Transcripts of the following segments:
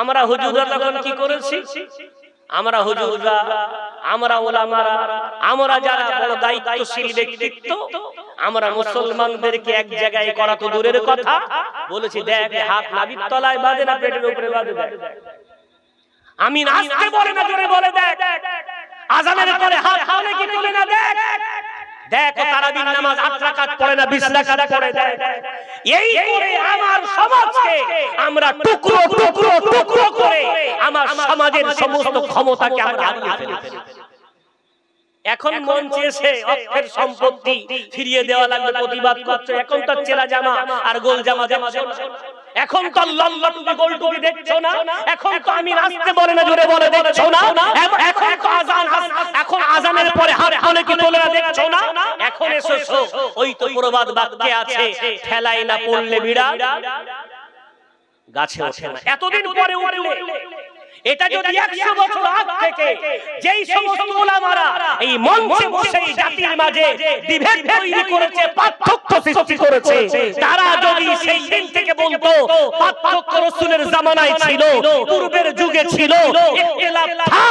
আমরা হুজুররা তখন কি করেছি? আমরা হুজুররা, আমরা ওলামারা, আমরা যারা বড় দায়িত্বশীল ব্যক্তিত্ব, আমরা মুসলমানদেরকে এক জায়গায় করা তো দূরের কথা, বলেছি দেখ হাত নাভির তলায় বাঁধে না পেটের উপরে বাঁধে, দেখ আমি নাচতে বলে না জোরে বলে দেখ, আযানের পরে হাত তোলে কি তোলে না দেখ, দেখো তারাবির নামাজ 8 রাকাত পড়ে না 20 রাকাত পড়ে দেখ। এই করে আমার সমাজকে আমরা টুকরো টুকরো টুকরো করে আমার সমাজের সমস্ত ক্ষমতাকে আমরা হারিয়ে ফেলেছি। এখন মঞ্চে এসে অক্ষের সম্পত্তি ফিরিয়ে দেওয়া লাগবে প্রতিবাদ করছে। এখন তো চেলা জামা আর গোল জামা দেখছো না, এখন তো লম্বা টুপি গোল টুপি দেখছো না, এখন তো আমি নাচতে বলে না জোরে বলে দেখছো না, এখন তো আযান, এখন আযানের পরে হাত তোলে কি তোলে না দেখছো না, এখন এসেছো ওই তো প্রবাদ বাক্যে আছে ঠেলাই না পড়লে বিড়াল গাছে ওঠে না। এতদিন পরে উঠলে এটা যদি 100 বছর আগ থেকে যেই সমস্ত উলামারা এই মঞ্চে বসে এই জাতির মাঝে বিভেদ তৈরি করেছে, পার্থক্য সৃষ্টি করেছে, তারা যদি সেই দিন থেকে বলতো পার্থক্য রাসূলের জামানায় ছিল, পূর্বের যুগে ছিল, ইখতিলাফ থা,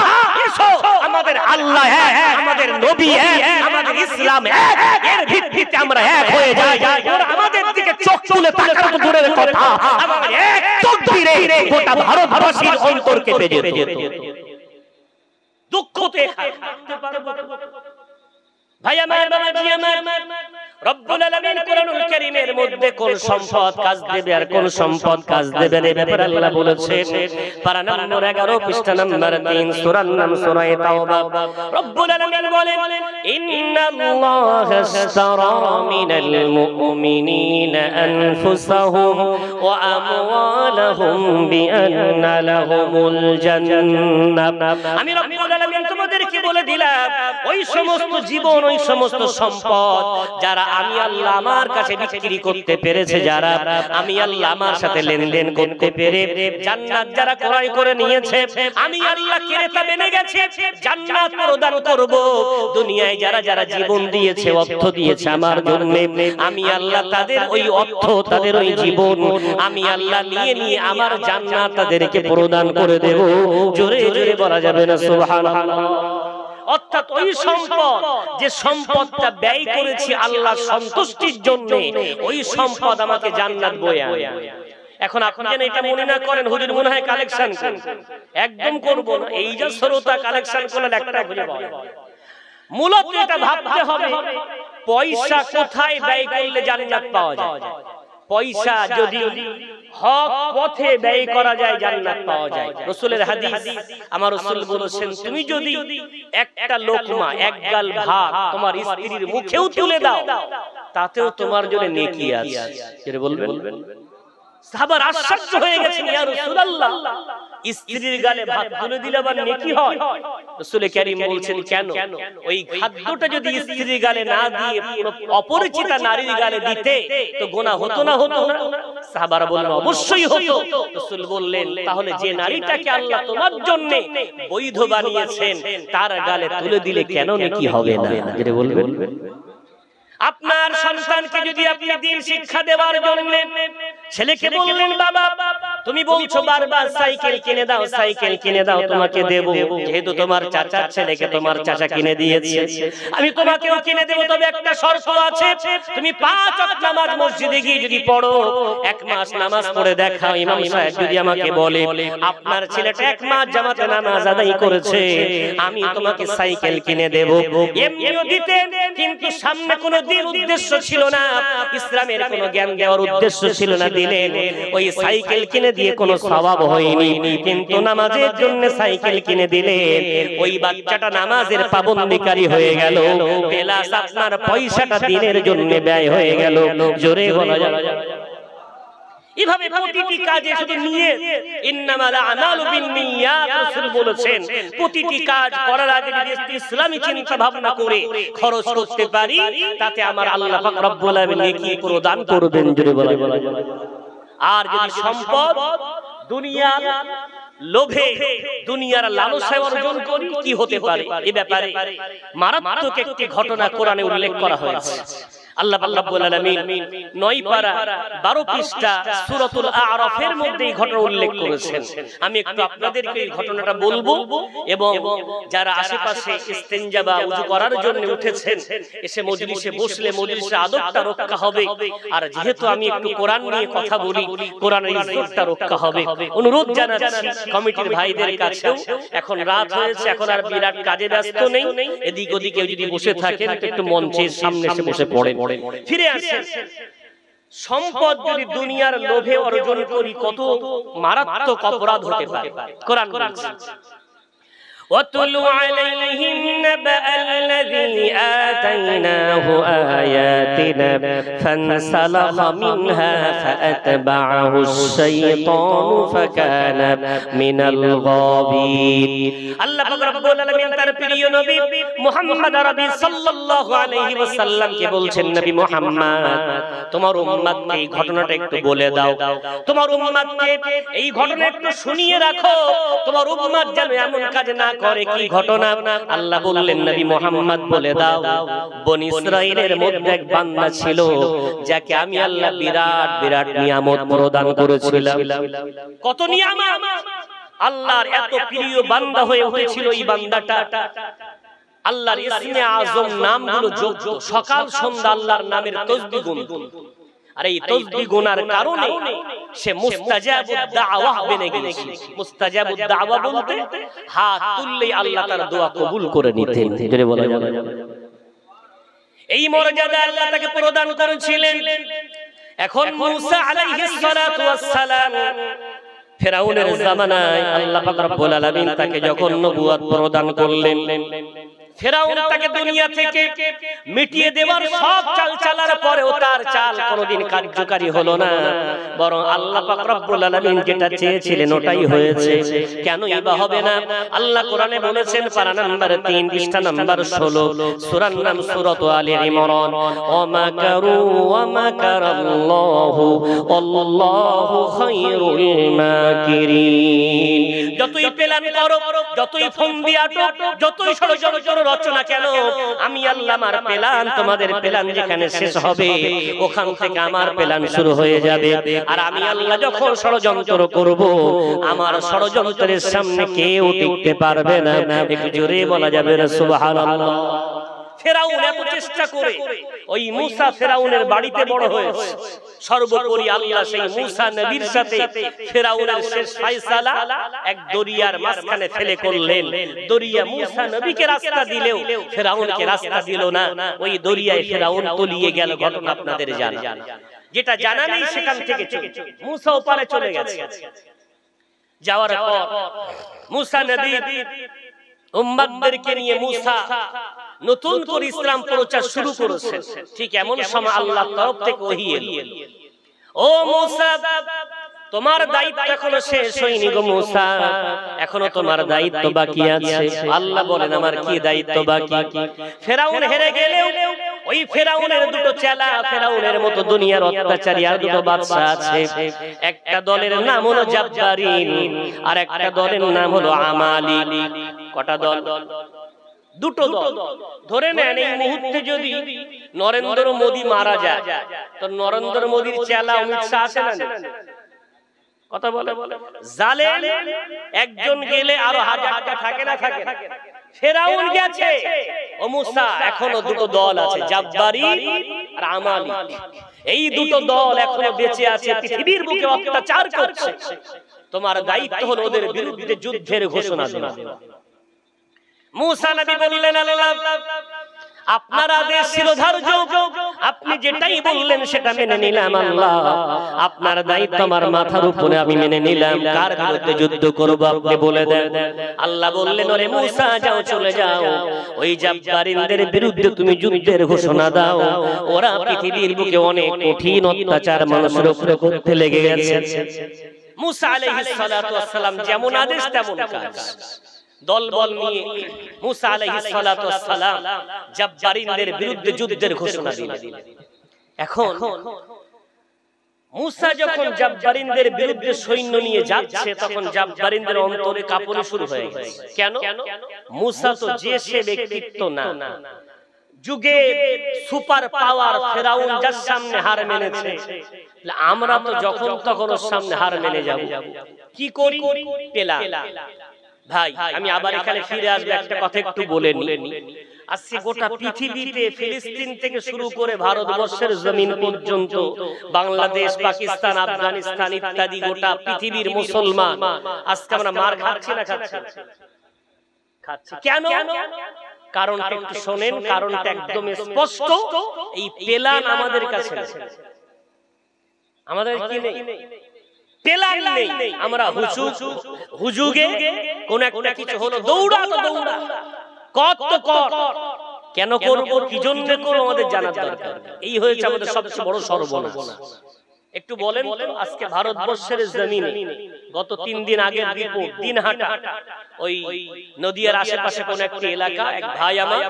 এসো আমাদের আল্লাহ এক, আমাদের নবী এক, আমাদের ইসলাম এক, এর ভিত্তিতে আমরা এক হয়ে যাই, আর আমাদের দিকে চোখ তুলে তাকানো দূরের কথা, আমাদের এক তাকবীরে গোটা ভারতবাসীর অন্তরকে বেজে যেত। দুঃখ তো এখানে ভাই আমার, বাবাজি আমার, রব্বুল আলামিন কোরআনুল কারীমের মধ্যে কোন সম্পদ কাজ দেবে আর কোন সম্পদ কাজ দেবে না, এই ব্যাপারে আল্লাহ বলেছেন পারা নম্বর 11 পৃষ্ঠা নম্বর 3 সূরার নাম সূরা তাওবা। রব্বুল আলামিন বলেন ইন্নাল্লাহা আশতারা মিনাল মুমিনিনা আনফুসাহুম ওয়া আমওয়ালাহুম বিআন্না লাহুমুল জান্নাহ। আমি রব্বুল আলামিন তোমাদেরকে বলে দিলাম ওই সমস্ত জীবন, ওই সমস্ত সম্পদ যারা আমি আল্লাহ আমার কাছে বিক্রি করতে পেরেছে, যারা আমি আল্লাহ আমার সাথে লেনদেন করতে পেরে জান্নাত যারা ক্রয় করে নিয়েছে, আমি আল্লাহ ক্রেতা বেনে গেছে, জান্নাত প্রদান করব। দুনিয়ায় যারা যারা জীবন দিয়েছে, অর্থ দিয়েছে আমার জন্য, আমি আল্লাহ তাদের ওই অর্থ, তাদের ওই জীবন আমি আল্লাহ নিয়ে নিয়ে আমার জান্নাত তাদেরকে প্রদান করে দেব। জোরে জোরে বলা যাবে না সুবহানাল্লাহ। অর্থাৎ ওই সম্পদ, যে সম্পদটা ব্যয় করেছি আল্লাহর সন্তুষ্টির জন্য, ওই সম্পদ আমাকে জান্নাত বয়ে আনবে। এখন আপনি যেন এটা মনে না করেন হুজুর মনে হয় কালেকশন করছেন, একদম করব না। এই যে শ্রোতা কালেকশন করলে একটা খুঁজে পাওয়া যায়। মূলত এটা ভাবতে হবে পয়সা কোথায় ব্যয় করলে জান্নাত পাওয়া যায়। পয়সা যদি হক পথে ব্যয় করা যায় জান্নাত পাওয়া যায়। রাসূলের হাদিস, আমার রাসূল বলেছেন তুমি যদি একটা লোকমা, এক গাল ভাত তোমার স্ত্রীর মুখেও তুলে দাও, তাতেও তোমার জন্য নেকি আছে। যেটা বলবেন সাহাবারা আশ্চর্য হয়ে গেছেন, ইয়া রাসূলুল্লাহ স্ত্রীর গালে ভাত তুলে দিলে আবার নেকি হয়? রাসূল কারীম বলছেন কেন? ওই খাদ্যটা যদি স্ত্রীর গালে না দিয়ে কোনো অপরিচিতা নারীর গালে দিতে তো গুনাহ হতো না? হতো না? সাহাবারা বললেন অবশ্যই হতো। রাসূল বললেন তাহলে যে নারীটাকে আল্লাহ তোমার জন্য বৈধ বানিয়েছেন তার গালে তুলে দিলে কেন নেকি হবে না? যেটা বলবেন আপনার সন্তানকে যদি আপনি দ্বীন শিক্ষা দেওয়ার জন্য ছেলেকে বললেন বাবা তুমি বলছো বারবার সাইকেল কিনে দাও, সাইকেল কিনে দাও, তোমাকে দেব, যেহেতু তোমার চাচার ছেলেকে তোমার চাচা কিনে দিয়েছে আমি তোমাকেও কিনে দেব, তবে একটা শর্ত আছে, তুমি 5 ওয়াক্ত নামাজ মসজিদে গিয়ে যদি পড়ো, 1 মাস নামাজ পড়ে দেখাও, ইমাম সাহেব যদি আমাকে বলে আপনার ছেলেটা 1 মাস জামাতে নামাজ আদায় করেছে, আমি তোমাকে সাইকেল কিনে দেব। এমনিও দিতেন, কিন্তু সামনে কোনো দিন উদ্দেশ্য ছিল না, ইসলামের কোনো জ্ঞান দেওয়ার উদ্দেশ্য ছিল না, দিলেন ওই সাইকেল কিনে দিয়ে কোনো সওয়াব হয়নি, কিন্তু নামাজের জন্য সাইকেল কিনে দিলেন, ওই বাচ্চাটা নামাজের পাবন্দিকারী হয়ে গেল, প্লাস আপনার পয়সাটা দিনের জন্য ব্যয় হয়ে গেল। জোরে বলা যাবে। এভাবে প্রতিটি কাজে শুধু নিয়ত, ইন্নামাল আমালু বিন্নিয়াত, রাসূল বলেছেন প্রতিটি কাজ করার আগে যদি ইসলামী চিন্তা ভাবনা করে খরচ করতে পারি, তাতে আমার আল্লাহ পাক রব্বুল আলামিন নেকি প্রদান করবেন। জোরে বলা যাবে। আর যদি সম্পদ দুনিয়ার লোভে, দুনিয়ার লালসায় অর্জন করি, কি হতে পারে? এই ব্যাপারে মারাত্মক একটি ঘটনা কোরআনে উল্লেখ করা হয়েছে। আল্লাহ রাব্বুল আলামিন 9 পারা 12 পৃষ্ঠা সূরাতুল আ'রাফের মধ্যে এই ঘটনা উল্লেখ করেছেন। আমি একটু আপনাদেরকে এই ঘটনাটা বলবো এবং যারা আশেপাশে ইস্তেনজা বা ওযু করার জন্য উঠেছেন এসে মজলিসে বসলে মজলিসের আদবটা রক্ষা হবে। আর যেহেতু আমি একটু কোরআন নিয়ে কথা বলি, কোরআনের ইজ্জতটা রক্ষা হবে। অনুরোধ জানাচ্ছি কমিটির ভাইদের কাছেও, এখন রাত হয়েছে, এখন আর বিরাট কাজে ব্যস্ত নেই, এদিক ওদিকে যদি বসে থাকেন একটু মঞ্চের সামনে এসে বসে পড়েন, ফিরে আসেন। সম্পদ যদি দুনিয়ার লোভে অর্জন করি কত মারাত্মক অপরাধ হতে পারে। কোরআন বলছে وَاتْلُ عَلَيْهِمْ نَبَأَ الَّذِي آتَيْنَاهُ آيَاتِنَا فَانسَلَخَ مِنْهَا فَأَتْبَعَهُ الشَّيْطَانُ فَكَانَ مِنَ الْغَاوِينَ। আল্লাহ পাক রব্বুল আলামিন তার প্রিয় নবী মুহাম্মদ আরবি সাল্লাল্লাহু আলাইহি ওয়াসাল্লাম কে বলছেন, নবী মুহাম্মদ তোমার উম্মতকে এই ঘটনাটা একটু বলে দাও, তোমার উম্মতকে এই ঘটনা একটু শুনিয়ে রাখো, তোমার উম্মত যেন এমন কাজ না করে। কি ঘটনা? আল্লাহ বললেন নবী মুহাম্মদ বলে দাও, বনি ইসরাইলের মধ্যে এক বান্দা ছিল যাকে আমি আল্লাহ বিরাট বিরাট নিয়ামত প্রদান করেছিলাম। কত নিয়ামত! আল্লাহর এত প্রিয় বান্দা হয়ে উঠেছিল এই বান্দাটা। আল্লাহর ইসমে আযম নামগুলো যোগ্য, সকাল সন্ধ্যা আল্লাহর নামের তাসবিহ গুনতো। আর এই তাসবিহ গোনার কারণে সে মুস্তাজাবুদ দাওয়া বনে গিয়েছে। মুস্তাজাবুদ দাওয়া বলতে হাত তুললেই আল্লাহ তার দোয়া কবুল করে নিতেন। জোরে বলা যাবে। এই মর্যাদা আল্লাহ তাকে প্রদান করেছিলেন। এখন মুসা আলাইহিস সালাতু ওয়াস সালাম ফিরাউনের জামানায় আল্লাহ পাক রব্বুল আলামিন তাকে যখন নবুয়ত প্রদান করলেন, ফিরাউন তাকে দুনিয়া থেকে মিটিয়ে দেওয়ার সব চাল চালার পরেও তার চাল কোনোদিন কার্যকারী হলো না, বরং আল্লাহ পাক রব্বুল আলামিন যেটা চেয়েছিলেন ওটাই হয়েছে। কেনই বা হবে না? আল্লাহ কোরআনে বলেছেন, পারা নাম্বার 3 পৃষ্ঠা নাম্বার 16, সূরার নাম সূরাত আলে ইমরান, ওয়া মাকারু ওয়া মাকারাল্লাহু আল্লাহু খায়রুল মাকিরিন। যতই প্ল্যান করো, যতই ফন্দি আটো, যতই ষড়যন্ত্র রচনা কেন, আমি আল্লাহ আমার প্ল্যান তোমাদের প্ল্যান যেখানে শেষ হবে ওখান থেকে আমার প্ল্যান শুরু হয়ে যাবে। আর আমি আল্লাহ যখন ষড়যন্ত্র করব আমার ষড়যন্ত্রের সামনে কেউ টিকতে পারবে না। একটু জোরে বলা যাবে না সুবহানাল্লাহ। ফিরাউন এত চেষ্টা করে ওই মুসা ফিরাউনের বাড়িতে বড় হয়েছে। সর্বোপরি আল্লাহ সেই মুসা নবীর সাথে ফিরাউনের শেষ ফয়সালা এক দরিয়ার মাঝখানে ফেলে করলেন। দরিয়া মুসা নবীকে রাস্তা দিলেও ফিরাউনকে রাস্তা দিল না। ওই দরিয়ায় ফিরাউন তলিয়ে গেল। ঘটনা আপনাদের জানা, যেটা জানা নেই সেখান থেকে মুসা ওপারে চলে গেছে। যাওয়ার পর মুসা নবী উম্মতদেরকে নিয়ে মুসা নতুন করে ইসলাম প্রচার শুরু করেছেন। ঠিক এমন সময় আল্লাহর তরফ থেকে ওহী এলো, ও মুসা তোমার দায়িত্ব এখনো শেষ হয়নি গো মুসা, এখনো তোমার দায়িত্ব বাকি আছে। আল্লাহ বলেন, আমার কি দায়িত্ব বাকি? ফিরাউন হেরে গেলেও ওই ফিরাউনের দুটো চেলা, ফিরাউনের মতো দুনিয়ার অত্যাচারী আর দুটো বাদশা আছে। একটা দলের নাম হলো জাব্বারিন আর একটা দলের নাম হলো আমালি। কটা দল? দুটো দল। ধরে নেন এই মুহূর্তে যদি নরেন্দ্র মোদী মারা যায় তো নরেন্দ্র মোদীর চেলা অমিত শাহ আছে না? কথা বলে জালেম একজন গেলে আরো হাজারটা থাকে না থাকে? ফিরাউন গেছে, ও মুসা এখনো দুটো দল আছে, জাব্বারিন আর আমালি। এই দুটো দল এখনো বেঁচে আছে, পৃথিবীর বুকে অত্যাচার করছে। তোমার দায়িত্ব হলো ওদের বিরুদ্ধে যুদ্ধের ঘোষণা দেওয়া। মুসা নবী বললেন, আল্লাহ আপনার আদেশ শিরোধার্য, আপনি যেটাই বললেন সেটা মেনে নিলাম। আল্লাহ আপনার দায়িত্ব আমার মাথার উপরে, আমি মেনে নিলাম। কার বিরুদ্ধে যুদ্ধ করব আপনি বলে দেন। আল্লাহ বললেন, ওরে মুসা যাও, চলে যাও, ওই জাব্বারিনদের বিরুদ্ধে তুমি যুদ্ধের ঘোষণা দাও। ওরা পৃথিবীর বুকে অনেক কঠিন অত্যাচার মানুষের উপরে করতে লেগে গেছে। মুসা আলাইহিস সালাতু ওয়াস সালাম যেমন আদেশ তেমন কাজ। দলবল নিয়ে মুসা আলাইহিস সালাতু ওয়াস সালাম জাব্বারিনদের বিরুদ্ধে যুদ্ধের ঘোষণা দিলেন। এখন মুসা যখন জাব্বারিনদের বিরুদ্ধে সৈন্য নিয়ে যাচ্ছে তখন জাব্বারিনদের অন্তরে কাঁপনি শুরু হয়ে গেছে। কেন? মুসা তো যে সে ব্যক্তিত্ব না, যুগে সুপার পাওয়ার ফেরাউন যার সামনে হার মেনেছে, আমরা তো যখন তখন ওর সামনে হার মেনে যাব। কি করি? পেলাম। ভাই আমি আবার এখানে ফিরে আসবো, একটা কথা একটু বলে নি। আজকে গোটা পৃথিবীতে ফিলিস্তিন থেকে শুরু করে ভারতবর্ষের জমিন পর্যন্ত, বাংলাদেশ, পাকিস্তান, আফগানিস্তান ইত্যাদি গোটা পৃথিবীর মুসলমান আজকে আমরা মার খাচ্ছি না খাচ্ছি? কেন? কারণটা একটু শোনেন, কারণটা একদম স্পষ্ট। এই পেলান আমাদের কাছে আমাদের কি নেই? পেলান নেই। আমরা হুজুগে কোন একটা কিছু হলো দৌড়া তো দৌড়া, কত কর, কেন করব, কি জন্য করব আমাদের জানার দরকার। এই হয়েছে আমাদের সবচেয়ে বড় সর্বনাশ। একটু বলেন তো, আজকে ভারতবর্ষের জমিনে গত 3 দিন আগে রিপোর্ট, দিনহাটা ওই নদিয়ার আশেপাশে কোন একটা এলাকা, এক ভাই আমার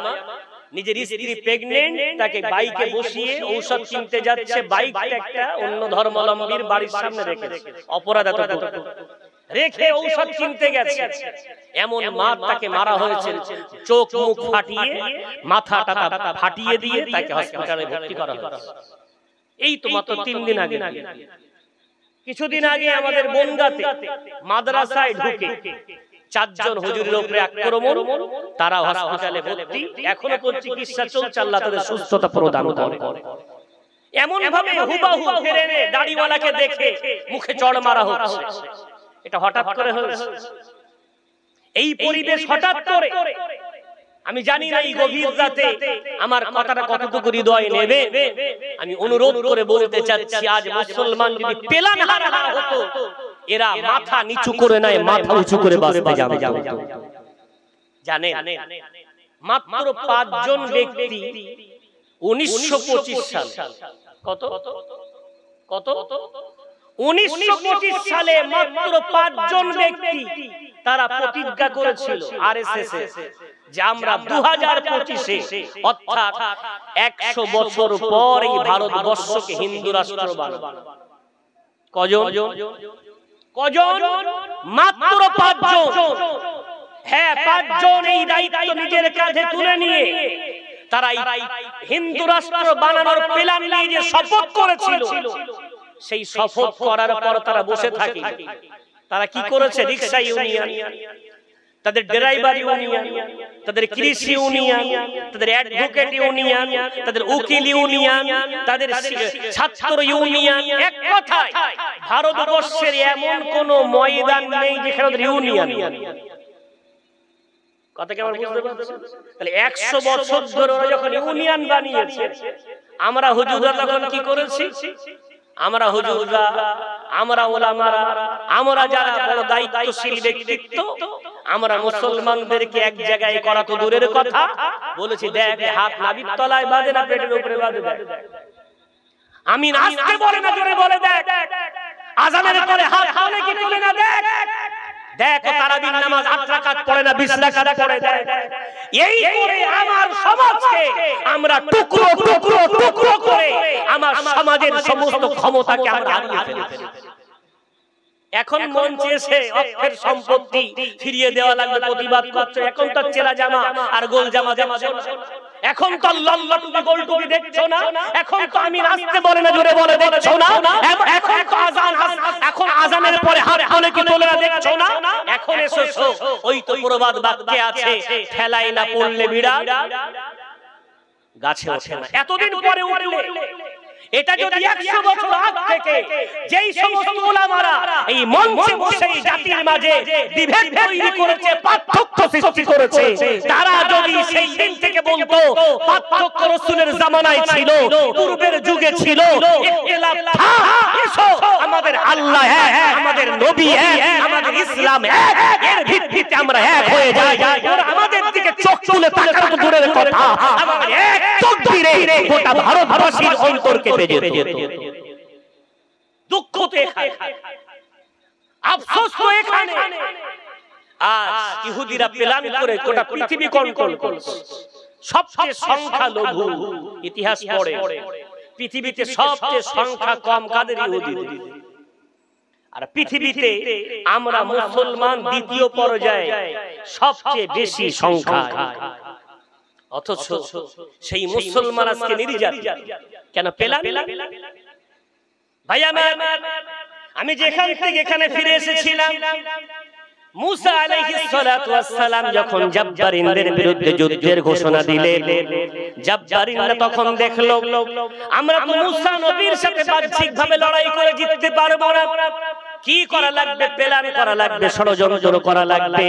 নিজের স্ত্রী প্রেগন্যান্ট, তাকে বাইকে বসিয়ে ঔষধ কিনতে যাচ্ছে, বাইকটা একটা অন্য ধর্মাবলম্বীর বাড়ির সামনে রেখেছে, অপরাধ রেখে ঔষধ কিনতে গেছে। এমন মার তাকে মারা হয়েছে, চোখ মুখ ফাটিয়ে, মাথাটা ফাটিয়ে দিয়ে তাকে হসপিটালে ভর্তি করা হয়েছে। এই তো মাত্র 3 দিন আগে। কিছুদিন আগে আমাদের বনগাঁতে মাদ্রাসায় ঢুকে 4 জন হুজুরের উপরে আক্রমণ, তারা হসপিটালে ভর্তি, এখনো চিকিৎসা চলছে, আল্লাহ তাদের সুস্থতা প্রদান করে। এমন ভাবে হুবাহু ফিরে এনে দাড়িওয়ালাকে দেখে মুখে চড় মারা হচ্ছে। এটা হঠাৎ করে হয়েছে, এই পরিবেশ হঠাৎ করে। আমি জানি না এই গভীর রাতে আমার কথাটা কতটুকু হৃদয় নেবে। আমি অনুরোধ করে বলতে চাচ্ছি, আজ মুসলমান যদি পেলান হারা হতো, এরা মাথা নিচু করে নাই, মাথা উঁচু করে বাঁচতে যাবে। জানেন মাত্র 5 জন ব্যক্তি 1925 সাল, কত 1925 সালে মাত্র 5 জন ব্যক্তি তারা প্রতিজ্ঞা করেছিল আরএসএস যে আমরা 2025-এ অর্থাৎ 100 বছর পর এই ভারতবর্ষকে হিন্দু রাষ্ট্র বানাবো। কজন? মাত্র 5 জন। হ্যাঁ, 5 জন এই দায়িত্ব নিজের কাঁধে তুলে নিয়ে তারা হিন্দু রাষ্ট্র বানানোর প্ল্যান নিয়ে যে শপথ করেছিল, সেই শপথ করার পর তারা বসে থাকে। তারা কি করেছে? রিকশা ইউনিয়ন, তাদের ড্রাইভার ইউনিয়ন, তাদের কৃষি ইউনিয়ন, তাদের অ্যাডভোকেট ইউনিয়ন, তাদের উকিল ইউনিয়ন, তাদের ছাত্র ইউনিয়ন, এক কথায় ভারতবর্ষের এমন কোন ময়দান নেই যেখানে তাদের ইউনিয়ন। কথা কেমন বুঝতে পারছেন? তাহলে 100 বছর ধরে ওরা যখন ইউনিয়ন বানিয়েছে, আমরা হুজুররা তখন কি করেছি? আমরা হুজুররা, আমরা ওলামারা, আমরা যারা বড় দায়িত্বশীল ব্যক্তিত্ব, আমরা মুসলমানদেরকে এক জায়গায় করা তো দূরের কথা, বলেছি দেখ হাত নাভির তলায় বাঁধে না পেটের উপরে বাঁধে, আমি নাচতে বলে না জোরে বলে দেখ, আজানের পরে হাত তোলে কি তোলে না দেখ, দেখো তারাবির নামাজ 8 রাকাত পড়ে না 20 রাকাত পড়ে দেয়। এই করে আমার সমাজকে আমরা টুকরো টুকরো টুকরো করে আমার সমাজের সমস্ত ক্ষমতাকে আমরা হারিয়ে ফেলেছি। এখন মঞ্চে এসে অর্থের সম্পত্তি ফিরিয়ে দেওয়া লাগবে প্রতিবাদ করছে। এখন তো চেলা জামা আর গোল জামা দেখছো না, এখন তো লম্বা টুপি গোল টুপি দেখছো না, এখন তো আমি নাচতে বলে না জোরে বলে দেখছো না, এখন তো আজান, এখন আজানের পরে হাত তোলে কি তোলে না দেখছো না, এখন এসো ওই তো প্রবাদ বাক্যে আছে, ঠেলাই না পড়লে বিড়াল গাছে ওঠে না। এতদিন পরে উঠলে এটা যদি 100 বছর আগ থেকে যেই সমস্ত উলামারা এই মঞ্চে বসে জাতির মাঝে বিভেদ তৈরি করেছে, পার্থক্য সৃষ্টি করেছে, তারা যদি সেই দিন থেকে বলতো পার্থক্য রাসূলের জামানায় ছিল, পূর্বের যুগে ছিল, ইখতিলাফ থা, এসো আমাদের আল্লাহ এক, আমাদের নবী এক, আমাদের ইসলাম এক, এর ভিত্তিতে আমরা এক হয়ে যাই, আর আমাদের দিকে চোখ তুলে তাকানো দূরের কথা, আমাদের এক তাকবীরে গোটা ভারতবাসীর অন্তরকে দুঃখ তো এখানে, আফসোস তো এখানে। আজ ইহুদিরা প্ল্যান করে গোটা পৃথিবী কন্ট্রোল করছে। সবচেয়ে সংখ্যা লঘু, ইতিহাস পড়ে পৃথিবীতে সবচেয়ে সংখ্যা কম কাদের? ইহুদিদের। আর পৃথিবীতে আমরা মুসলমান দ্বিতীয় পর্যায়ে সবচেয়ে বেশি সংখ্যা। অথচ সেই মুসলমান আজকে নির্যাতিত কেন পেলাম? ভাই আমার, আমি যেখান থেকে এখানে ফিরে এসেছিলাম, মুসা আলাইহিস সালাতু ওয়াস সালাম যখন জাব্বারিনদের বিরুদ্ধে যুদ্ধের ঘোষণা দিলেন, জাব্বারিনরা তখন দেখলো আমরা তো মুসা নবীর সাথে বাহ্যিকভাবে লড়াই করে জিততে পারবো না, কি করা লাগবে? প্ল্যান করা লাগবে, ষড়যন্ত্র করা লাগবে।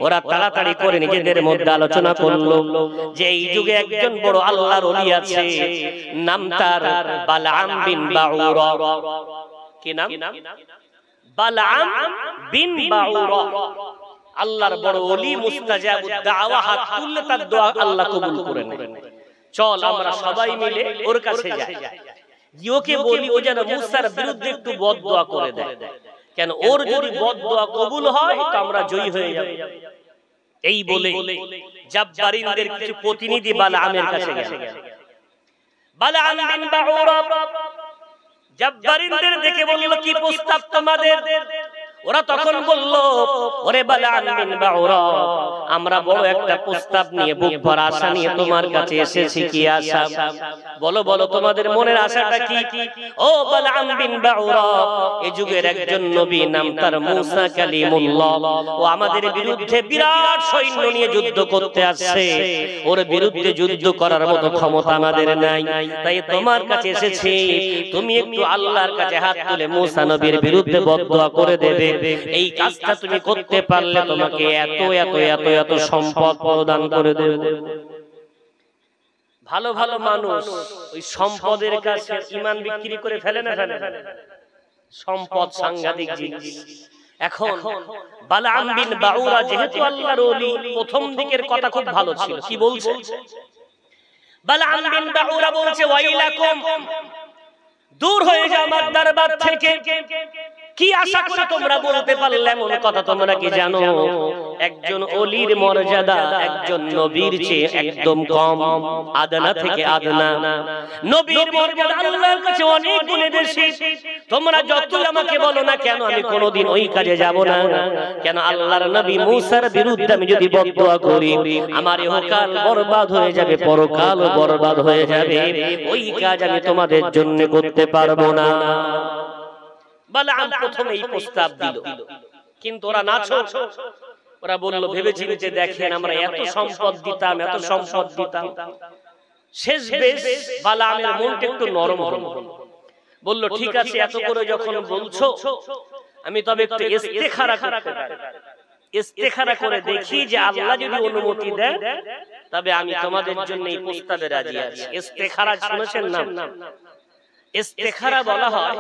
ওরা তাড়াতাড়ি করে নিজেদের মধ্যে আলোচনা করলো যে এই যুগে একজন বড় আল্লাহর ওলি আছে, নাম তার বালআম বিন বাউরা। কি নাম? বালআম বিন বাউরা। আল্লাহর বড় ওলি, মুস্তাজাবুদ দাওয়া, হাত তুললে তার দোয়া আল্লাহ কবুল করে নেন। চল আমরা সবাই মিলে ওর কাছে যাই, ওকে বলি ও যেন মুসার বিরুদ্ধে একটু বদদোয়া করে দেয়, কেন ওর যদি বদদোয়া কবুল হয় তো আমরা জয়ী হয়ে যাব। এই বলে জাব্বারিনদের কিছু প্রতিনিধি বালআমের কাছে গেল। বালআম বিন বাউরা জাব্বারিনদের দেখে বলল, কি প্রস্তাব তোমাদের? ওরা তখন বলল, ওরে বালআম বিন বাউরা, আমরা বড় একটা প্রস্তাব নিয়ে, বুক ভরা আশা নিয়ে তোমার কাছে এসেছি। কি আশা? বলো বলো, তোমাদের মনের আশাটা কি? ও বালআম বিন বাউরা, এই যুগের একজন নবী, নাম তার মুসা কালিমুল্লাহ, ও আমাদের বিরুদ্ধে বিরাট সৈন্য নিয়ে যুদ্ধ করতে আসছে। ওর বিরুদ্ধে যুদ্ধ করার মতো ক্ষমতা আমাদের নাই, তাই তোমার কাছে এসেছি। তুমি একটু আল্লাহর কাছে হাত তুলে মুসা নবীর বিরুদ্ধে বদদোয়া করে দেবে। এই কাজটা তুমি করতে পারলে তোমাকে এত এত এত এত সম্পদ প্রদান করে দেব। ভালো ভালো মানুষ ওই সম্পদের কাছে ঈমান বিক্রি করে ফেলে না ফেলে? সম্পদ সাংঘাতিক জিনিস। এখন বালআম বিন বাউরা যেহেতু আল্লাহর ওলি, প্রথম দিকের কথা খুব ভালো ছিল। কি বলছে বালআম বিন বাউরা? বলছে, ওয়াইলাকুম, দূর হয়ে যাও আমার দরবার থেকে। কি আশা করে তোমরা বলতে পারলে এমন কথা? তোমরা কি জানো একজন ওলির মর্যাদা একজন নবীর চেয়ে একদম কম, আদনা থেকে আদনা। নবীর মর্যাদা আল্লাহর কাছে অনেক গুণে বেশি। তোমরা যতই আমাকে বলো না কেন, আমি কোনোদিন ওই কাজে যাব না। কেন? আল্লাহর নবী মুসার বিরুদ্ধে আমি যদি বদদোয়া করি, আমার ইহকাল বরবাদ হয়ে যাবে, পরকাল বরবাদ হয়ে যাবে। ওই কাজ আমি তোমাদের জন্য করতে পারবো না। বালআম প্রথমে এই প্রস্তাব দিল, কিন্তু ওরা নাছো। ওরা বলল, ভেবেছিল যে দেখেন আমরা এত সম্পদ দিতাম, এত সম্পদ দিতাম। শেষ বেশ বালআমের মনটা একটু নরম হলো। বলল, ঠিক আছে, এত করে যখন বলছো, আমি তবে একটু ইস্তেখারা করতে পারি। ইস্তেখারা করে দেখি যে আল্লাহ যদি অনুমতি দেন, তবে আমি তোমাদের জন্য এই প্রস্তাবে রাজি আছি। ইস্তেখারা শুনেছেন নাম? ইস্তেখারা বলা হয়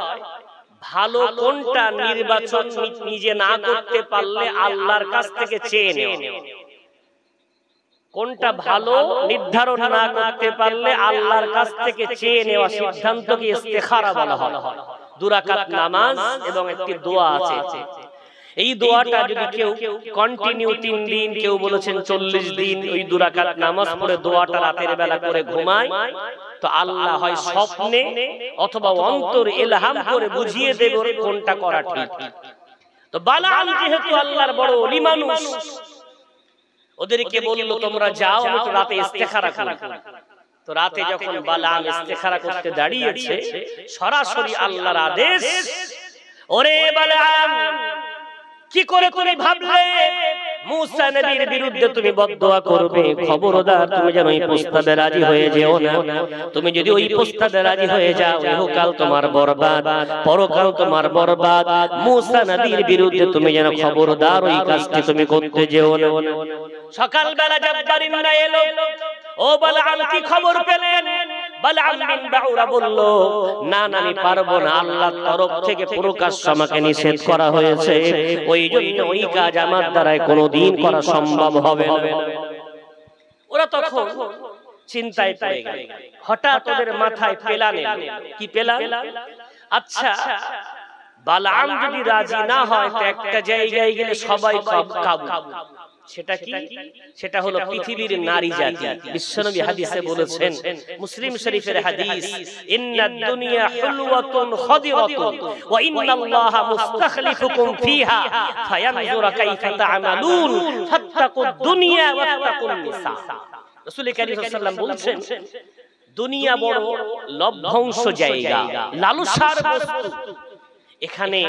ভালো কোনটা নির্বাচন নিজে না করতে পারলে আল্লাহর কাছ থেকে চেয়ে নেওয়া। কোনটা ভালো নির্ধারণ না করতে পারলে আল্লাহর কাছ থেকে চেয়ে নেওয়া সিদ্ধান্তকে ইস্তেখারা বলা হয়। 2 রাকাত নামাজ এবং একটি দোয়া আছে। এই দোয়াটা যদি কেউ কন্টিনিউ 3 দিন, কেউ বলেছেন 40 দিন, ওই 2 রাকাত নামাজ পড়ে দোয়াটা রাতের বেলা করে ঘুমায়, তো আল্লাহ হয় স্বপ্নে অথবা অন্তর ইলহাম করে বুঝিয়ে দেবে কোনটা করা ঠিক। তো বালআম যেহেতু আল্লাহর বড় ওলি মানুষ, ওদেরকে বলল, তোমরা যাও, আমি তো রাতে ইস্তেখারা করি। তো রাতে যখন বালআম ইস্তেখারা করতে দাঁড়িয়েছে, সরাসরি আল্লাহর আদেশ, ওরে বালআম, কি করে তুমি ভাবলে মুসা নবীর বিরুদ্ধে তুমি বদদোয়া করবে? খবরদার, তুমি যেন এই প্রস্তাবে রাজি হয়ে যেও না। তুমি যদি ওই প্রস্তাবে রাজি হয়ে যাও, ইহকাল তোমার বরবাদ, পরকাল তোমার বরবাদ। মুসা নবীর বিরুদ্ধে তুমি যেন খবরদার ওই কাজটি তুমি করতে যেও না। সকালবেলা জাব্বারিনরা এলো, ও বালআম কি খবর পেলেন? বালআম বিন বাউরা বলল, না না, আমি পারবো না, আল্লাহর তরফ থেকে প্রকাশ্য আমাকে নিষেধ করা হয়েছে, ওই জন্য ওই কাজ আমার দ্বারা কোনোদিন করা সম্ভব হবে না। ওরা তখন চিন্তায় পড়ে গেল। হঠাৎ ওদের মাথায় প্ল্যান এলো। কি প্ল্যান? আচ্ছা, বালআম যদি রাজি না হয় তো একটা জায়গায় গেলে সবাই কাবু। সেটা কি? সেটা হলো পৃথিবীর নারী জাতি। বিশ্বনবী হাদিসে বলেছেন, মুসলিম শরীফের হাদিস, ইন্নাদ দুনিয়া হুলওয়াতুন খাদিরাতুন ওয়া ইন্নাল্লাহা মুস্তাখলিফুকুম ফিহা ফায়ানজুরা কাইফা তা'মালুন ফাত্তাকুদ দুনিয়া ওয়াত্তাকুন নিসা। রাসূল কারীম সাল্লাল্লাহু আলাইহি ওয়াসাল্লাম বলছেন দুনিয়া বড় লভ্যাংশ জায়গা, লালসার বস্তু। এখানে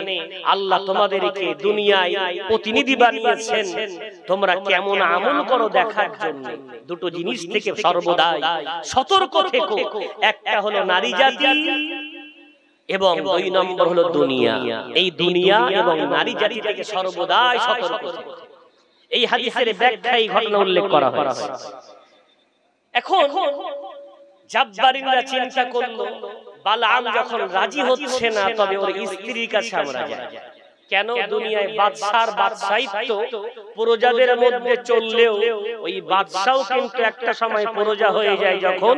আল্লাহ তোমাদেরকে দুনিয়ায় প্রতিনিধি বানিয়েছেন তোমরা কেমন আমল করো দেখার জন্য। দুটো জিনিস থেকে সর্বদাই সতর্ক থেকো, একটা হলো নারী জাতি এবং দুই নম্বর হলো দুনিয়া। এই দুনিয়া এবং নারী জাতি থেকে সর্বদাই সতর্ক থেকো। এই হাদিসের ব্যাখ্যায় ঘটনা উল্লেখ করা হয়েছে। এখন জাব্বারিনরা চিন্তা করলো বালাম যখন রাজি হচ্ছে না, তবে ওর স্ত্রীর কাছে আমরা যাই। কেন? দুনিয়ায় বাদশার বাদশাহিত্ব প্রজাদের মধ্যে চললেও ওই বাদশাও কিন্তু একটা সময় প্রজা হয়ে যায় যখন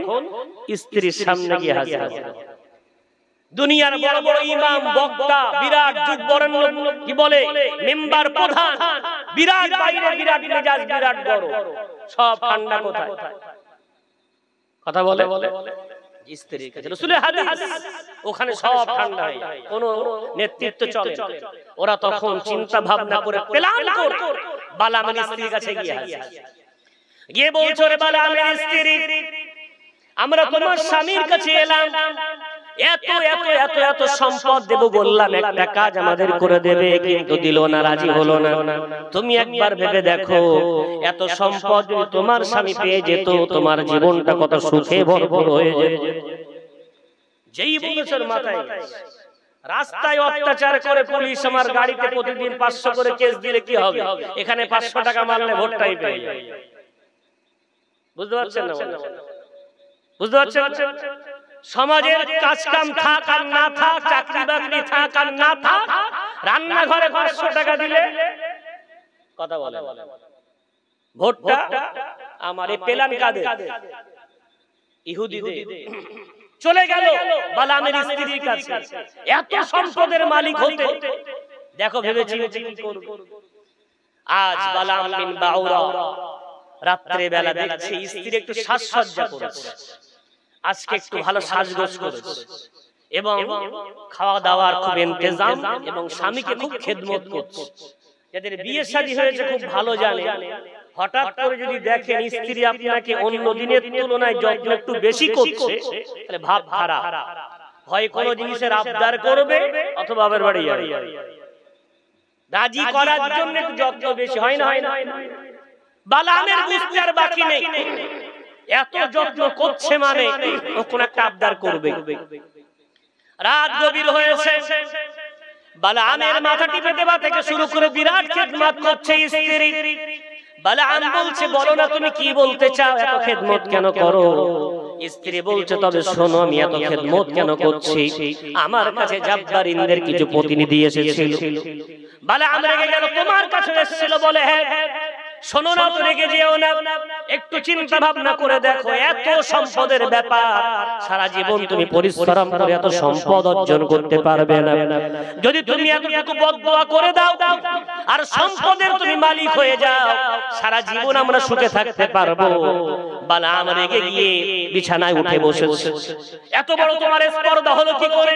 স্ত্রীর সামনে গিয়ে হাজির হয়। দুনিয়ার বড় বড় ইমাম, বক্তা, বিরাট যুগ বরেণ্য কি বলে মেম্বার, প্রধান, বিরাট বাইরে বিরাট মেজাজ, বিরাট বড়, সব ঠান্ডা কোথায় কথা বলে স্ত্রীর কাছে। রাসূলের হাদিস ওখানে সব ঠান্ডা হয়ে যায়, কোনো নেতৃত্ব চলে না। ওরা তখন চিন্তা ভাবনা করে প্ল্যান করে বালামের স্ত্রীর কাছে গিয়ে বলছো, রে বালামের স্ত্রী, আমরা তোমার স্বামীর কাছে এলাম, এত এত এত এত সম্পদ দেব বললাম, একটা কাজ আমাদের করে দেবে, কিন্তু দিল না, রাজি হলো না। তুমি একবার ভেবে দেখো, এত সম্পদ যদি তোমার স্বামী পেয়ে যেত, তোমার জীবনটা কত সুখে ভরপুর হয়ে যেত। যেই বলেছেন মাথায়, রাস্তায় অত্যাচার করে পুলিশ আমার গাড়িতে প্রতিদিন 500 করে কেস দিলে কি হবে? এখানে 500 টাকা মারলে ভোটটাই পেয়ে যায়। বুঝতে পারছেন না? বুঝতে পারছেন? সমাজের কাজ কাম থাক আর না থাক, চাকরি বাকরি থাক আর না থাক, রান্নাঘরে 500 টাকা দিলে কথা বলে ভোটটা আমার। এই প্ল্যান কাদের? ইহুদিদের। চলে গেল বালামের স্ত্রীর কাছে, এত সম্পদের মালিক হতে। দেখো ভেবেছি কি করব। আজ বালাম বিন বাউরা রাত্রে বেলা দেখছি স্ত্রী একটু সাজসজ্জা করেছে, আজকে একটু ভালো সাজগোজ করেছে এবং খাওয়া দাওয়ার খুব ইন্তজাম এবং স্বামীকে খুব খেদমত করছে। যাদের বিয়ে শাদী হয়েছে খুব ভালো জানে, হঠাৎ করে যদি দেখেন স্ত্রী আপনাকে অন্য দিনের তুলনায় যত্ন একটু বেশি করছে, তাহলে ভাব খারাপ। হয় কোনো জিনিসের আবদার করবে অথবা বাবার বাড়ি যাবে, রাজি করার জন্য একটু যত্ন বেশি হয় না? হয় না? বালামের বুঝতে আর বাকি নেই, এত যত্ন করছে মানে ও কোন একটা আবদার করবে। রাত গভীর হয়েছে, বালামের মাথা টিপে দেওয়া থেকে শুরু করে বিরাট খেদমত করছে স্ত্রী। বালাম বলছে, বলো না তুমি কি বলতে চাও, এত খেদমত কেন করো? স্ত্রী বলছে, তবে শোনো, আমি এত খেদমত কেন করছি, আমার কাছে জাব্বারিনদের কিছু প্রতিনিধি এসেছিল। বালাম রেগে গেল, তোমার কাছে এসেছিল বলে? হ্যাঁ। শোনো না, তো রেগে যেও না, একটু চিন্তা ভাবনা করে দেখো, এত সম্পদের ব্যাপার, সারা জীবন তুমি পরিশ্রম করে এত সম্পদ অর্জন করতে পারবে না। যদি তুমি এতটুকু বদদোয়া করে দাও আর সম্পদের তুমি মালিক হয়ে যাও, সারা জীবন আমরা সুখে থাকতে পারবো। বালাম রেগে গিয়ে বিছানায় উঠে বসেছে। এত বড় তোমার স্পর্ধা হলো কি করে?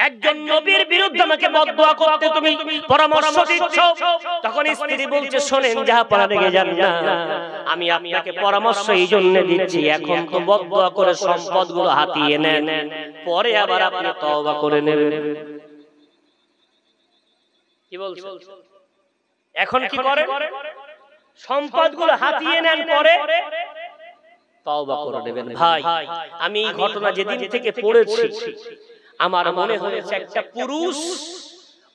একজন নবীর বিরুদ্ধে আমাকে বদদোয়া করতে তুমি পরামর্শ দিচ্ছ। তখন স্ত্রী বলছে, শোনেন জাহাপনা, রেগে যান না, আমি আপনাকে পরামর্শ এই জন্য দিচ্ছি, এখন তো বদদোয়া করে সম্পদগুলো হাতিয়ে নেন, পরে আবার আপনি তওবা করে নেবেন। কি বলছেন? এখন কি করেন? সম্পদগুলো হাতিয়ে নেন, পরে তওবা করে নেবেন। ভাই, আমি এই ঘটনা যেদিন থেকে পড়েছি আমার মনে হয়েছে, একটা পুরুষ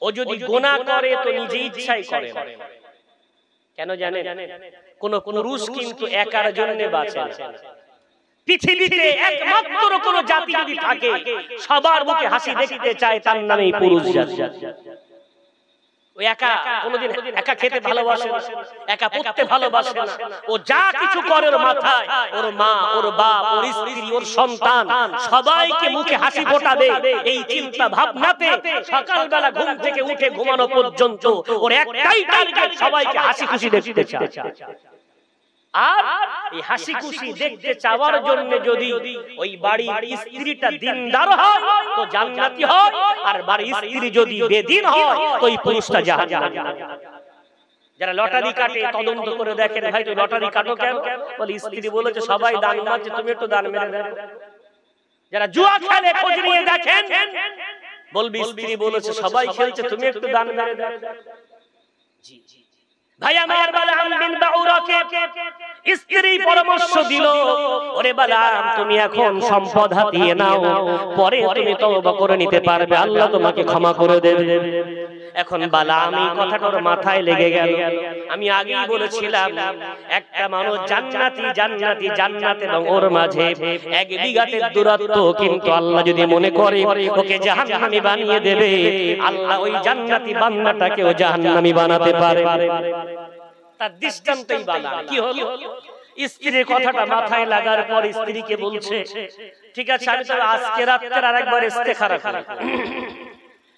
ও যদি গুনাহ করে তো নিজে ইচ্ছাই করে না। কেন জানেন? কোন পুরুষ কিন্তু একার জন্য বাঁচে না। পৃথিবীতে একমাত্র কোন জাতি যদি থাকে সবার মুখে হাসি দেখতে চায়, তার নামই পুরুষ জাতি। ও একা কোনদিন একা খেতে ভালোবাসে না, একা পড়তে ভালোবাসে না। ও যা কিছু করে ওর মাথায় ওর মা, ওর বাপ, ওর স্ত্রী, ওর সন্তান সবাইকে মুখে হাসি ফোটাবে, এই চিন্তা ভাবনাতে সকালবেলা ঘুম থেকে উঠে ঘুমানো পর্যন্ত ওর একটাই টার্গেট, সবাইকে হাসি খুশি দেখতে চায়। আর এই হাসি খুশি দেখতে চাওয়ার জন্য যদি ওই বাড়ির স্ত্রীটা দিনদার হয় তো জান্নাতি হয়, আর বাড়ির স্ত্রী যদি বেদিন হয় তো এই পুরুষটা জাহান্নামী। যারা লটারি কাটে তদন্ত করে দেখেন, ভাই তুই লটারি কাটো কেন? বলে স্ত্রী বলেছে সবাই দান মারছে, তুমি একটু দান মেরে দাও। যারা জুয়া খেলে খোঁজ নিয়ে দেখেন, বলবি স্ত্রী বলেছে সবাই খেলছে, তুমি একটু দান মেরে দাও। জি ভাই আমার, বালাম বিন বাউরাকে স্ত্রী পরামর্শ দিল, ওরে বালাম তুমি এখন সম্পদ হাতিয়ে নাও, পরে তুমি তওবা করে নিতে পারবে, আল্লাহ তোমাকে ক্ষমা করে দেবে। এখন বালাম এই কথাটার মাথায় লেগে গেল। আমি আগেই বলেছিলাম একটা মানুষ জান্নাতি জান্নাতি জান্নাত এবং ওর মাঝে 1 বিঘাতের দূরত্ব, কিন্তু আল্লাহ যদি মনে করে ওকে জাহান্নামী বানিয়ে দেবে, আল্লাহ ওই জান্নাতি বান্দাটাকেও জাহান্নামী বানাতে পারে। তার দৃষ্টান্তই বালা। কি হলো? স্ত্রীর কথাটা মাথায় লাগার পর স্ত্রীকে বলছে ঠিক আছে আমি তো আজকে রাতে আরেকবার ইস্তেখারা করি।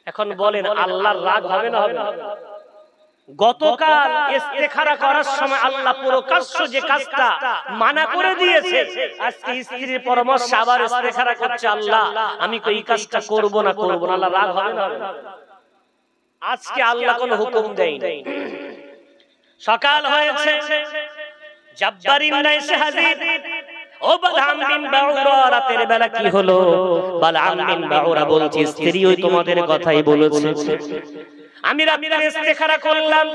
এখন বলেন আল্লাহর রাগ হবে না হবে না? গতকাল ইস্তেখারা করার সময় আল্লাহ প্রকাশ্য যে কাজটা মানা করে দিয়েছে, আজকে স্ত্রীর পরামর্শ আবার ইস্তেখারা করছে, আল্লাহ আমি তো এই কাজটা করব না করব না, আল্লাহ রাগ হবে না হবে না? আজকে আল্লাহ কোনো হুকুম দেয়নি। সকাল হয়েছে, জাব্বারিন এসে হাজির। ও বালাম বিন বাউরা, রাতের বেলা কি হলো? বালাম বিন বাউরা বলছে স্ত্রী ওই তোমাদের কথাই বলেছে, আমি রাতে ইস্তেখারা করলাম,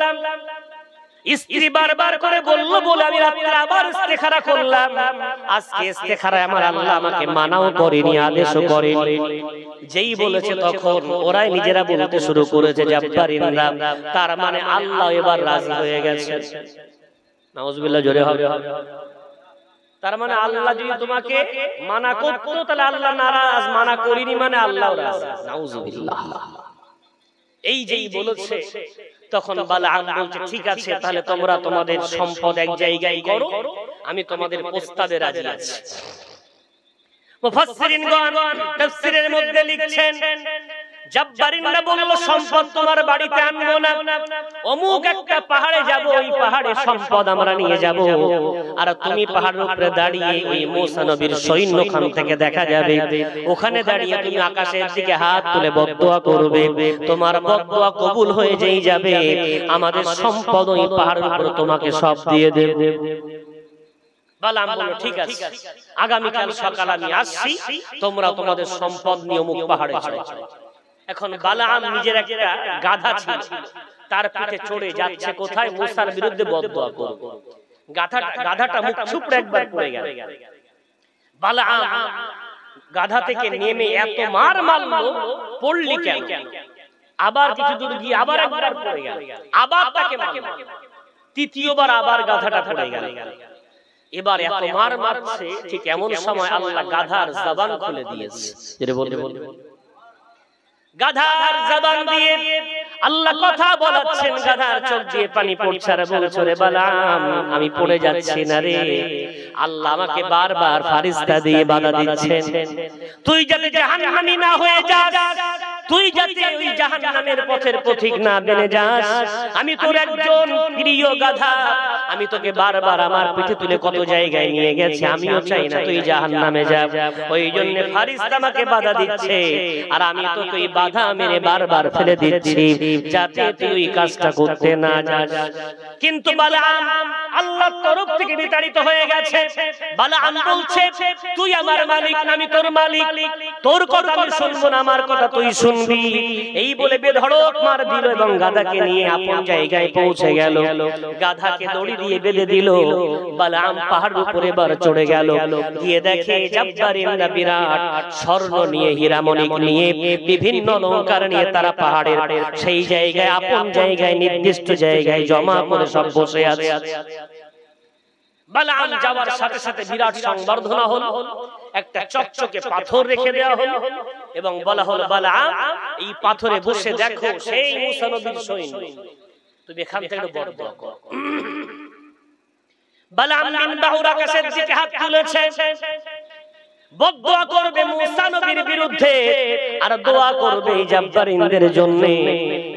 স্ত্রী বারবার করে বলল বলে আমি রাতে আবার ইস্তেখারা করলাম। আজকে ইস্তেখারা আমার আল্লাহ আমাকে মানাও করেনি, আদেশও করেনি। যেই বলেছে তখন ওরাই নিজেরা বলতে শুরু করেছে জাব্বারিনরা, তার মানে আল্লাহ এবার রাজি হয়ে গেছে। নাউজুবিল্লাহ, জোরে হবে। তার মানে আল্লাহ যদি তোমাকে মানা করতো তাহলে আল্লাহ নারাজ, মানা করিনি মানে আল্লাহ রাজি। নাউজুবিল্লাহ। এই যেই বলেছে তখন বালাম বলছে ঠিক আছে তাহলে তোমরা তোমাদের সম্পদ এক জায়গায় করো, আমি তোমাদের প্রস্তাবে রাজি আছি। মুফাসসিরিনগণ তাফসীরের মধ্যে লিখছেন জাব্বারিনরা বলল সম্পদ তোমার বাড়িতে আনবো না, অমুক একটা পাহাড়ে যাব, ওই পাহাড়ে সম্পদ আমরা নিয়ে যাব, আর তুমি পাহাড়ের উপরে দাঁড়িয়ে ওই মূসা নবীর সৈন্যখান থেকে দেখা যাবে, ওখানে দাঁড়িয়ে তুমি আকাশের দিকে হাত তুলে বদদুয়া করবে, তোমার বদদুয়া কবুল হয়ে যেই যাবে আমাদের সম্পদ ওই পাহাড়ের উপরে তোমাকে সব দিয়ে দেবে। বালাম বলল ঠিক আছে, আগামীকাল সকাল আমি আসছি, তোমরা তোমাদের সম্পদ নিয়ে অমুক পাহাড়ে চড়ো। এখন বালাম নিজের একটা গাধা ছিল, তার পিঠে চড়ে যাচ্ছে কোথায়? মূসার বিরুদ্ধে বদদুয়া করবে। গাধাটা মুখ ছুপড়ে একবার পড়ে গেল। বালাম গাধা থেকে নেমে এত মার মারলো, পড়লি কেন? আবার কিছু দূর গিয়ে আবার একবার পড়ে গেল, আবার তাকে মারলো, তৃতীয়বার আবার গাধাটা পড়ে গেল। এবার এত মার মারছে, ঠিক এমন সময় আল্লাহ গাধার জবান খুলে দিয়েছে। যেটা বলতে বলতে গাধার জবান দিয়ে আল্লাহ কথা বলাচ্ছেন, গাধার চোখ দিয়ে পানি পড়ছে আর বলছে রে বালাম আমি পড়ে যাচ্ছি না রে, আল্লাহ আমাকে বারবার ফেরেশতা দিয়ে বাধা দিচ্ছেন, তুই যাতে জাহান্নামী না হয়ে যাস, তুই যাতে ওই জাহান্নামের পথের পথিক না বনে যাস। আমি তোর একজন প্রিয় গাধা, আমি তোকে বারবার আমার পিঠে তুলে কত জায়গায় নিয়ে গেছি, আমিও চাই না তুই জাহান্নামে যা, ওই জন্য ফেরেশতা আমাকে বাধা দিচ্ছে, আর আমি তোকে ওই বাধা মেরে বারবার ফেলে দিচ্ছি যাতে তুই ওই কাজটা করতে না যাস। কিন্তু বালাম আল্লাহর তরফ থেকে বিতাড়িত হয়ে গেছে। বালাম বলছে তুই আমার মালিক, আমি তোর মালিক, তোর কথা আমি শুনবো না, আমার কথা তুই শুনবি। এই বলে বেধড়ক মার দিল এবং গাধাকে নিয়ে আপন জায়গায় পৌঁছে গেল। গাধাকে দড়ি দিয়ে বেঁধে দিল। বালাম পাহাড়ের উপরে বার চড়ে গেল, গিয়ে দেখে জাব্বারিনরা বিরাট স্বর্ণ নিয়ে, হীরামণি নিয়ে, বিভিন্ন অলংকার নিয়ে তারা পাহাড়ের সেই জায়গায় আপন জায়গায় নির্দিষ্ট জায়গায় জমা করে সব বসে আছে। বালাম যাওয়ার সাথে সাথে বিরাট সংবর্ধনা হলো, একটা চকচকে পাথর রেখে দেওয়া হলো এবং বলা হলো বালাম এই পাথরে বসে দেখো সেই মূসা নবীর সৈন্য, তুমি এখান থেকে বদদুয়া করো। বালাম বিন বাউরা কাছের দিকে হাত তুলেছে, বদদুয়া করবে মূসা নবীর বিরুদ্ধে আর দোয়া করবে জাব্বারিনদের জন্য।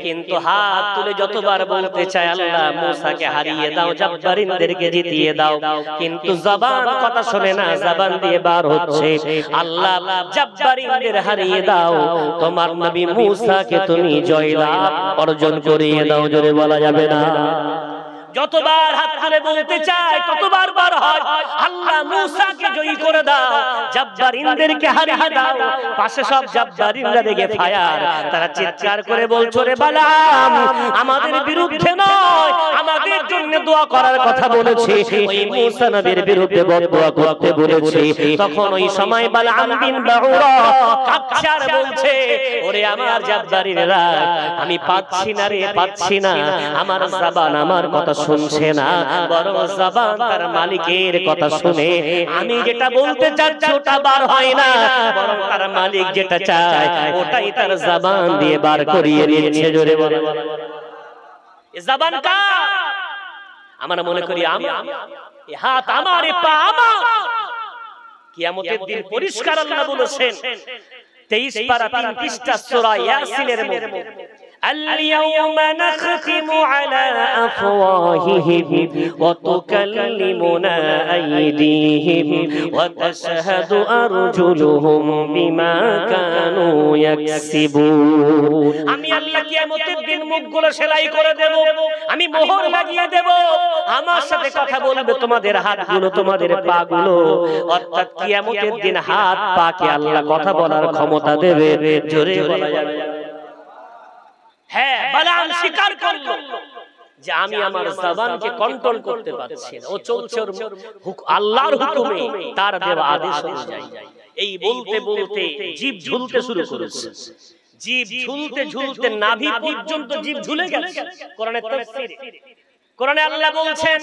কিন্তু হাত তুলে যতবার বলতে চায় আল্লাহ মূসাকে হারিয়ে দাও, জাব্বারিনদেরকে জিতিয়ে দাও, কিন্তু জবান কথা শুনে না, জবান দিয়ে বার হচ্ছে আল্লাহ জাব্বারিনদের হারিয়ে দাও, তোমার নবী মূসাকে তুমি জয়লাভ অর্জন করিয়ে দাও। জোরে বলা যাবে না? যতবার হাত তুলে বলতে চায় ততবার বার হয়, আল্লাহ মূসাকে জয়ী করে দাও, জাব্বারিনদেরকে হারিয়ে দাও। পাশে সব জাব্বারিনরা দেখে ফায়ার, তারা চিৎকার করে বলছে, রে বালাম আমাদের বিরুদ্ধে নয়, আমাদের জন্য দোয়া করার কথা বলেছে, ওই মূসা নবীর বিরুদ্ধে বদদোয়া করতে বলেছে। তখন ওই সময় বালাম বিন বাউরা কাঁদছে আর বলছে, ওরে আমার জাব্বারিনরা, আমি পাচ্ছি না রে, পাচ্ছি না, আমার জবান আমার কথা শুনছে না, বরং জবান তার মালিকের কথা শুনে আমি যেটা বলতে চাচ্ছি ওটা বার হয় না, বরং তার মালিক যেটা চায় ওটাই তার জবান দিয়ে বার করিয়ে দিচ্ছে। জোরে বলে, এই জবান কার? আমরা মনে করি আমার, এই হাত আমার, এই পা আমার। কিয়ামতের দিন পরিষ্কার আল্লাহ বলেছেন 23 পারা 3 পৃষ্ঠা সূরা ইয়াসিনের মধ্যে, اليوم نختم على أفواههم وتكلمنا أيديهم وتشهد أرجلهم بما كانوا يكسبون। আমি আল্লাহ কিয়ামতের দিন মুখগুলো সেলাই করে দেব, আমি মোহর লাগিয়ে দেব, আমার সাথে কথা বলবে তোমাদের হাতগুলো, তোমাদের পাগুলো। অর্থাৎ কিয়ামতের দিন হাত পাকে আল্লাহ কথা বলার ক্ষমতা দেবে। জোরে বলা যাবে। হ্যাঁ, বালাম স্বীকার করলো যে আমি আমার জবানকে কন্ট্রোল করতে পারছি না, ও চলছে আল্লাহর হুকুমে, তার দেওয়া আদেশ অনুযায়ী। এই বলতে বলতে জিভ ঝুলতে শুরু করেছে, জিভ ঝুলতে ঝুলতে নাভি পর্যন্ত জিভ ঝুলে গেছে। কোরআনের তাফসীরে, কোরআনে আল্লাহ বলছেন,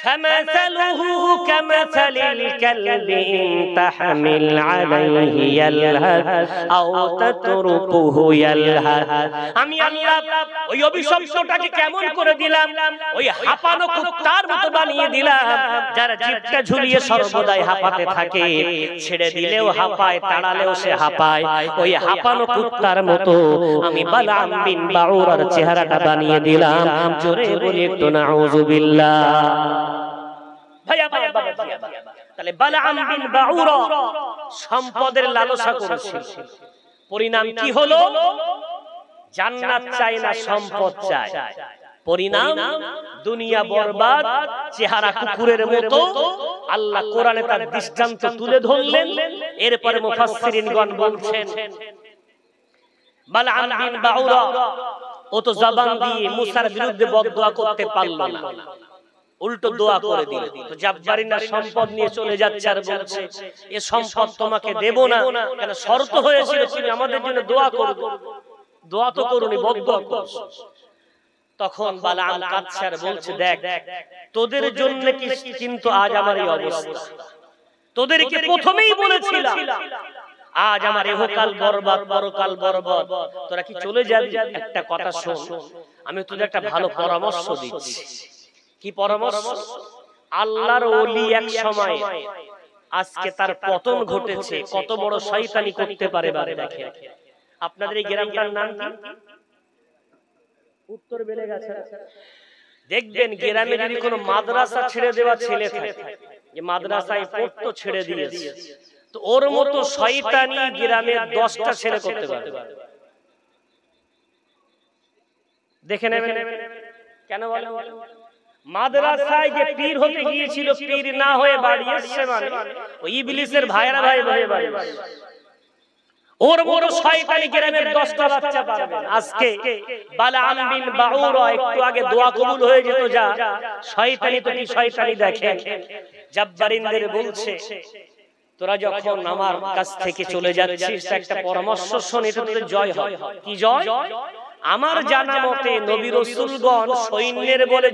ফামাসালুহু কামাসালিল কালবি ইন তাহমিল আলাইহি ইয়ালহাস আও তাতরুকুহু ইয়ালহাস। আমি আল্লাহ ওই অভিশপ্তটাকে কেমন করে দিলাম, ওই হাঁপানো কুত্তার মতো বানিয়ে দিলাম, যার জিভটা ঝুলিয়ে সর্বদাই হাঁপাতে থাকে, ছেড়ে দিলেও হাঁপায়, তাড়ালেও সে হাঁপায়। ওই হাঁপানো কুত্তার মতো আমি বালাম বিন বাউরার চেহারাটা বানিয়ে দিলাম। জোরে বলি একটু নাউযুবিল্লাহ। ভাইয়া ভাইয়া, তাহলে বালাম বিন বাউরা সম্পদের লালসা করেছিল, পরিণাম কি হলো? জান্নাত চায় না, সম্পদ চায়। পরিণাম দুনিয়া বরবাদ, চেহারা কুকুরের মতো। আল্লাহ কোরআনে তার দৃষ্টান্ত তুলে ধরলেন। এরপরে মুফাসসিরিনগণ বলছেন, বালাম বিন বাউরা ও তো জবান দিয়ে মুসার বিরুদ্ধে বদদোয়া করতে পারল না, উল্টো দোয়া করে দিল। তো জাব্বারিনা সম্পদ নিয়ে চলে যাচ্ছে আর বলছে, এ সম্পদ তোমাকে দেব না, কেন শর্ত হয়েছিল তুমি আমাদের জন্য দোয়া করবে। দোয়া তো করুনি, বদদোয়া করছো। তখন বালাম কাঁদছে আর বলছে, দেখ তোদের জন্য কিন্তু আজ আমার এই অবস্থা, তোদেরকে প্রথমেই বলেছিলাম আজ আমার ইহকাল বরবাদ, পরকাল বরবাদ, তোরা কি চলে যাবি? একটা কথা শোন, আমি তোদের একটা ভালো পরামর্শ দিচ্ছি। কি পরামর্শ? আল্লাহর ওলি এক সময়, আজকে তার পতন ঘটেছে, কত বড় শয়তানি করতে পারে বারে। দেখেন আপনাদের এই গ্রামটার নাম কি? উত্তর বেলেগাছা। দেখবেন গ্রামে যদি কোনো মাদ্রাসা ছেড়ে দেওয়া ছেলে থাকে, যে মাদ্রাসায় পড়তো ছেড়ে দিয়েছে, তো ওর মতো শয়তানি গ্রামের 10টা ছেলে করতে পারে। দেখে নেবেন কেন বলেন? মাদ্রাসায় যে পীর হতে গিয়েছিল, পীর না হয়ে বাড়ি এসেছে, মানে ওই ইবলিসের ভাইরা ভাই হয়ে বাড়ি। ওর বড় শয়তানি গ্রামের 10টা বাচ্চা পাবেন। আজকে বালাম বিন বাউরা একটু আগে দোয়া কবুল হয়ে যেত, যা শয়তানি তো কি শয়তানি। দেখেন জাব্বারিনদের বলছে, তোরা যখন আমার কাছ থেকে চলে যাচ্ছিস, একটা পরামর্শ শোন, এটা তোদের জয় হয়। কি জয়? আমার জানা মতে নবী রাসূলগণ সৈন্যের বলে